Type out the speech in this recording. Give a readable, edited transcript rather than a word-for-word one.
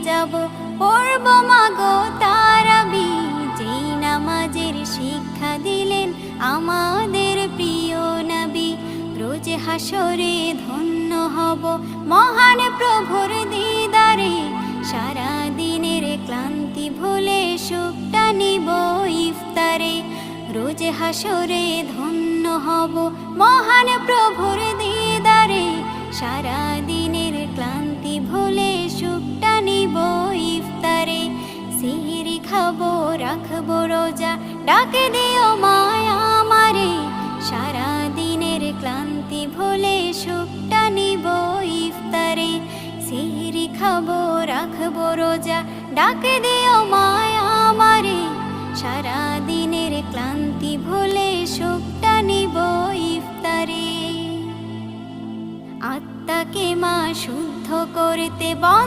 যাব, পড়ব মাগো তারাবি। যেই নামাজের শিক্ষা দিলেন আমাদের প্রিয় নবী। রোজ হাসরে ধন্য হব মহান প্রভুর দিদারে। সারা দিনের ক্লান্তি ভুলে সুখটা নিব ইফতারে। রোজ হাসরে ধন্য হব মহান প্রভুর দিদারে। সারা দিনের ক্লান্তি ভুলে সুখটা নিব ইফতারে। সিহরি খাবো রাখবো রোজা, ডাকে দিও মায়া আমারে। সারা দিনের ক্লান্তি ভুলে সুখটা নিব ইফতারে। সিহরি খাবো রাখবো রোজা, ডাকে দিও মায়া আমারে। সারা দিনের ক্লান্তি ভুলে সুখটা নিব ইফতারে। আত্মাকে মা শুদ্ধ করতে